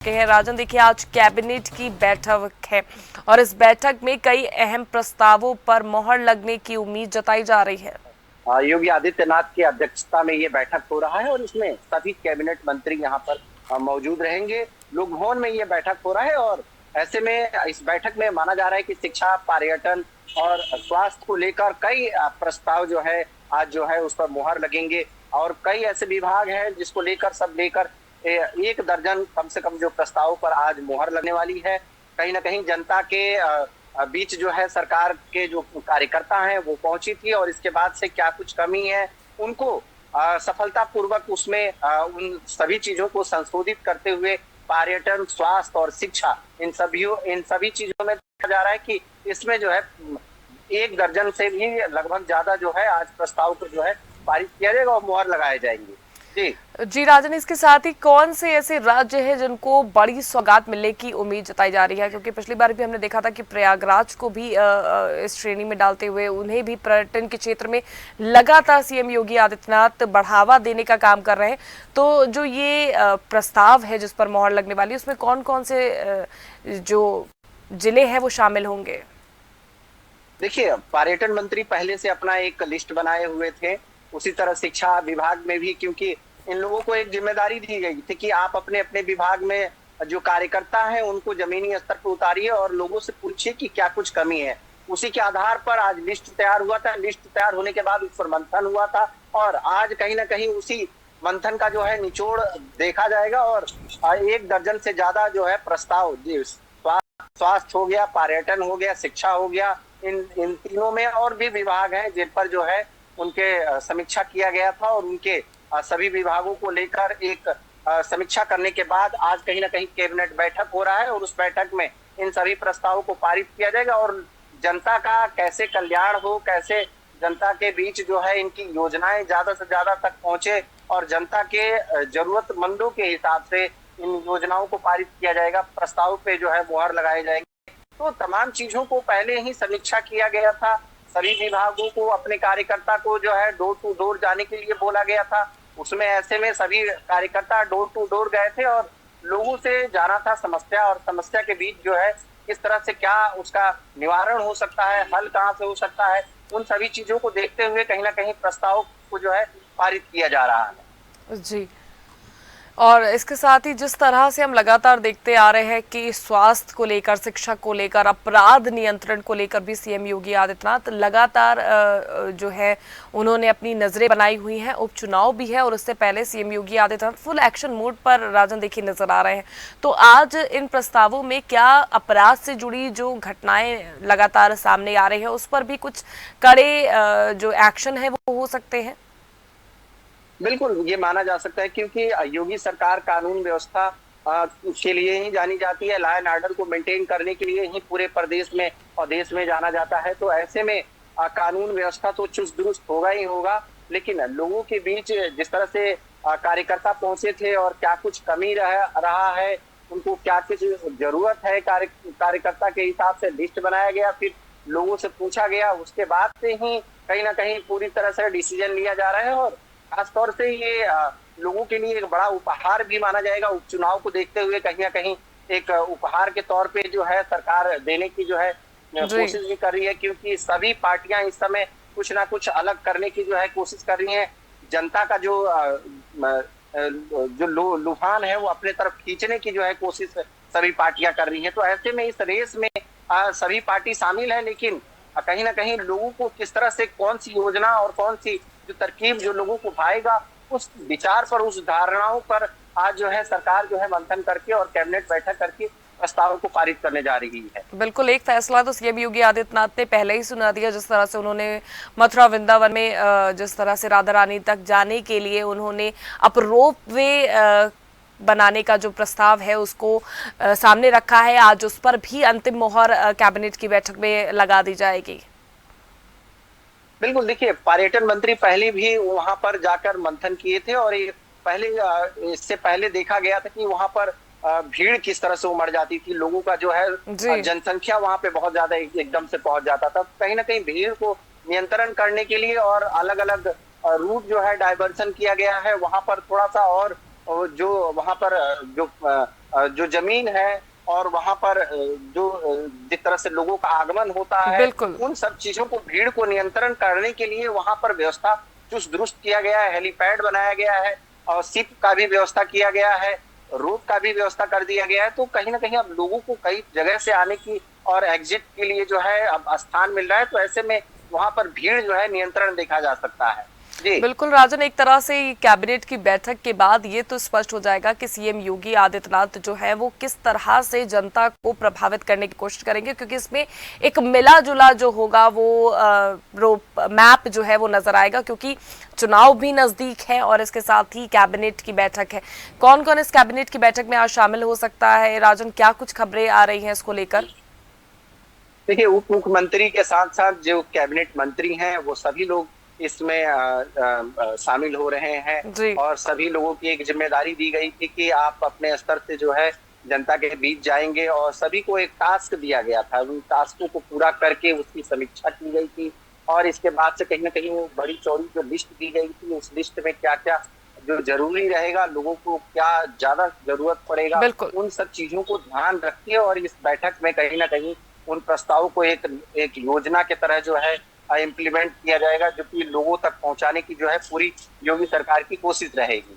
के हैं राजन, देखिए आज कैबिनेट की बैठक है और इस बैठक में कई अहम प्रस्तावों पर मोहर लगने की उम्मीद जताई जा रही है। योगी आदित्यनाथ की अध्यक्षता में ये बैठक हो रहा है और इसमें सभी कैबिनेट मंत्री यहाँ पर मौजूद रहेंगे। लोक भवन में ये बैठक हो रहा है और ऐसे में इस बैठक में माना जा रहा है कि शिक्षा, पर्यटन और स्वास्थ्य को लेकर कई प्रस्ताव जो है आज जो है उस पर मुहर लगेंगे और कई ऐसे विभाग हैं जिसको लेकर सब लेकर एक दर्जन कम से कम जो प्रस्तावों पर आज मुहर लगने वाली है। कहीं ना कहीं जनता के बीच जो है सरकार के जो कार्यकर्ता हैं वो पहुंची थी और इसके बाद से क्या कुछ कमी है उनको सफलतापूर्वक उसमें उन सभी चीजों को संशोधित करते हुए पर्यटन, स्वास्थ्य और शिक्षा इन सभी चीजों में देखा जा रहा है कि इसमें जो है एक दर्जन से भी लगभग ज्यादा जो है आज प्रस्ताव को जो है पारित किया जाएगा और मुहर लगाए जाएंगे। जी राजन, इसके साथ ही कौन से ऐसे राज्य हैं जिनको बड़ी सौगात मिलने की उम्मीद जताई जा रही है, क्योंकि पिछली बार भी हमने देखा था कि प्रयागराज को भी इस श्रेणी में डालते हुए उन्हें भी पर्यटन के क्षेत्र में लगातार सीएम योगी आदित्यनाथ बढ़ावा देने का काम कर रहे हैं। तो जो ये प्रस्ताव है जिस पर मोहर लगने वाली है उसमें कौन कौन से जो जिले हैं वो शामिल होंगे? देखिए, पर्यटन मंत्री पहले से अपना एक लिस्ट बनाए हुए थे, उसी तरह शिक्षा विभाग में भी, क्योंकि इन लोगों को एक जिम्मेदारी दी गई थी कि आप अपने अपने विभाग में जो कार्यकर्ता हैं उनको जमीनी स्तर पर उतारिए और लोगों से पूछिए कि क्या कुछ कमी है। उसी के आधार पर आज लिस्ट तैयार हुआ था। लिस्ट तैयार होने के बाद उस पर मंथन हुआ था और आज कहीं ना कहीं उसी मंथन का जो है निचोड़ देखा जाएगा और एक दर्जन से ज्यादा जो है प्रस्ताव, स्वास्थ्य हो गया, पर्यटन हो गया, शिक्षा हो गया, इन तीनों में और भी विभाग हैं जिन पर जो है उनके समीक्षा किया गया था और उनके सभी विभागों को लेकर एक समीक्षा करने के बाद आज कहीं ना कहीं कैबिनेट बैठक हो रहा है और उस बैठक में इन सभी प्रस्तावों को पारित किया जाएगा और जनता का कैसे कल्याण हो, कैसे जनता के बीच जो है इनकी योजनाएं ज्यादा से ज्यादा तक पहुंचे और जनता के जरूरतमंदों के हिसाब से इन योजनाओं को पारित किया जाएगा। प्रस्ताव पे जो है मुहर लगाए जाएंगे। तो तमाम चीजों को पहले ही समीक्षा किया गया था। सभी विभागों को अपने कार्यकर्ता को जो है डोर टू डोर जाने के लिए बोला गया था। उसमें ऐसे में सभी कार्यकर्ता डोर टू डोर गए थे और लोगों से जाना था समस्या और समस्या के बीच जो है किस तरह से क्या उसका निवारण हो सकता है, हल कहाँ से हो सकता है, उन सभी चीजों को देखते हुए कहीं ना कहीं प्रस्ताव को जो है पारित किया जा रहा है। जी, और इसके साथ ही जिस तरह से हम लगातार देखते आ रहे हैं कि स्वास्थ्य को लेकर, शिक्षा को लेकर, अपराध नियंत्रण को लेकर भी सीएम योगी आदित्यनाथ लगातार जो है उन्होंने अपनी नजरें बनाई हुई हैं। उपचुनाव भी है और उससे पहले CM Yogi Adityanath full action mode पर राजन देखिए नजर आ रहे हैं। तो आज इन प्रस्तावों में क्या अपराध से जुड़ी जो घटनाएं लगातार सामने आ रही है उस पर भी कुछ कड़े जो एक्शन है वो हो सकते हैं? बिल्कुल, ये माना जा सकता है क्योंकि योगी सरकार कानून व्यवस्था के लिए ही जानी जाती है। लॉ एंड ऑर्डर को मेंटेन करने के लिए ही पूरे प्रदेश में और देश में जाना जाता है। तो ऐसे में कानून व्यवस्था तो चुस्त दुरुस्त होगा ही होगा, लेकिन लोगों के बीच जिस तरह से कार्यकर्ता पहुंचे थे और क्या कुछ कमी रहा है, उनको क्या कुछ जरूरत है, कार्यकर्ता के हिसाब से लिस्ट बनाया गया, फिर लोगों से पूछा गया, उसके बाद से ही कहीं ना कहीं पूरी तरह से डिसीजन लिया जा रहा है और खासतौर से ये लोगों के लिए एक बड़ा उपहार भी माना जाएगा। उपचुनाव को देखते हुए कहीं ना कहीं एक उपहार के तौर पे जो है सरकार देने की जो है कोशिश भी कर रही है, क्योंकि सभी पार्टियां इस समय कुछ ना कुछ अलग करने की जो है कोशिश कर रही हैं। जनता का जो लुभान है वो अपने तरफ खींचने की जो है कोशिश सभी पार्टियां कर रही हैं। तो ऐसे में इस रेस में सभी पार्टी शामिल है, लेकिन कहीं ना कहीं लोगों को किस तरह से कौन सी योजना और कौन सी जो तरकीब जो लोगों को भाएगा, उस विचार पर, उस धारणाओं पर आज जो है सरकार जो है मंथन करके और कैबिनेट बैठक करके प्रस्तावों को पारित करने जा रही है। बिल्कुल, एक फैसला तो सीएम योगी आदित्यनाथ ने पहले ही सुना दिया, जिस तरह से उन्होंने मथुरा वृंदावन में जिस तरह से राधा रानी तक जाने के लिए उन्होंने अब रोप वे बनाने का जो प्रस्ताव है उसको सामने रखा है। आज उस पर भी अंतिम मोहर कैबिनेट की बैठक में लगा दी जाएगी। बिल्कुल, देखिए, पर्यटन मंत्री पहले भी वहां पर जाकर मंथन किए थे और इससे पहले देखा गया था कि वहां पर भीड़ किस तरह से उमड़ जाती थी। लोगों का जो है जनसंख्या वहां पे बहुत ज्यादा एकदम से पहुंच जाता था। कहीं ना कहीं भीड़ को नियंत्रण करने के लिए और अलग अलग रूट जो है डायवर्सन किया गया है, वहां पर थोड़ा सा और जो वहां पर जो जमीन है और वहां पर जिस तरह से लोगों का आगमन होता है, बिल्कुल। उन सब चीजों को, भीड़ को नियंत्रण करने के लिए वहां पर व्यवस्था चुस्त दुरुस्त किया गया है। हेलीपैड बनाया गया है और शिप का भी व्यवस्था किया गया है, रोड का भी व्यवस्था कर दिया गया है। तो कहीं ना कहीं अब लोगों को कई जगह से आने की और एग्जिट के लिए जो है अब स्थान मिल रहा है, तो ऐसे में वहां पर भीड़ जो है नियंत्रण देखा जा सकता है। जी। बिल्कुल राजन, एक तरह से कैबिनेट की बैठक के बाद ये तो स्पष्ट हो जाएगा कि सीएम योगी आदित्यनाथ जो है वो किस तरह से जनता को प्रभावित करने की कोशिश करेंगे, क्योंकि इसमें एक मिला जुला जो होगा वो मैप जो है वो नजर आएगा, क्योंकि चुनाव भी नजदीक है और इसके साथ ही कैबिनेट की बैठक है। कौन कौन इस कैबिनेट की बैठक में आज शामिल हो सकता है राजन, क्या कुछ खबरें आ रही हैं इसको लेकर? देखिए, उप मुख्यमंत्री के साथ साथ जो कैबिनेट मंत्री हैं वो सभी लोग इसमें शामिल हो रहे हैं। जी। और सभी लोगों की एक जिम्मेदारी दी गई थी कि आप अपने स्तर से जो है जनता के बीच जाएंगे, और सभी को एक टास्क दिया गया था। उन टास्कों को पूरा करके उसकी समीक्षा की गई थी, और इसके बाद से कहीं ना कहीं वो बड़ी चौड़ी जो लिस्ट दी गई थी, उस लिस्ट में क्या क्या जो जरूरी रहेगा, लोगों को क्या ज्यादा जरूरत पड़ेगा, बिल्कुल। उन सब चीजों को ध्यान रखिए। और इस बैठक में कहीं ना कहीं उन प्रस्तावों को एक एक योजना के तरह जो है इम्प्लीमेंट किया जाएगा, जो कि लोगों तक पहुंचाने की जो है पूरी योगी सरकार की कोशिश रहेगी।